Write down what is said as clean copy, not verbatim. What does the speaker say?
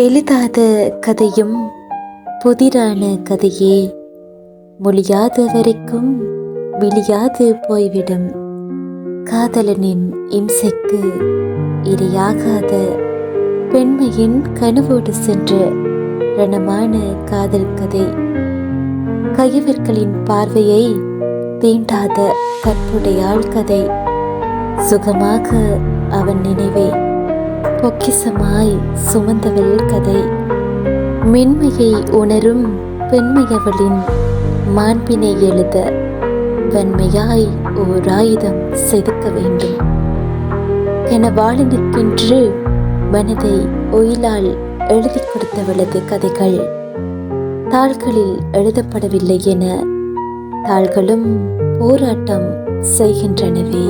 எழுதாத கதையும் புதிரான கதையே, மொழியாத வரைக்கும் விழியாது போய்விடும். காதலனின் இம்சைக்கு இரையாகாத பெண்மையின் கனவோடு சென்ற ரணமான காதல் கதை. கயவர்களின் பார்வையை தீண்டாத கற்புடையாள் கதை. சுகமாக அவன் நினைவை பொக்கிசமாய் சுமந்தவள் கதை. மென்மையை உணரும் பெண்மையவளின் மாண்பினை எழுத வன்மையாய் ஓர் ஆயுதம் செதுக்க வேண்டும். கனவாளனுக்கென்று மனதை ஒயிலால் எழுதி கொடுத்தவளது கதைகள் தாள்களில் எழுதப்படவில்லை என தாள்களும் போராட்டம் செய்கின்றனவே.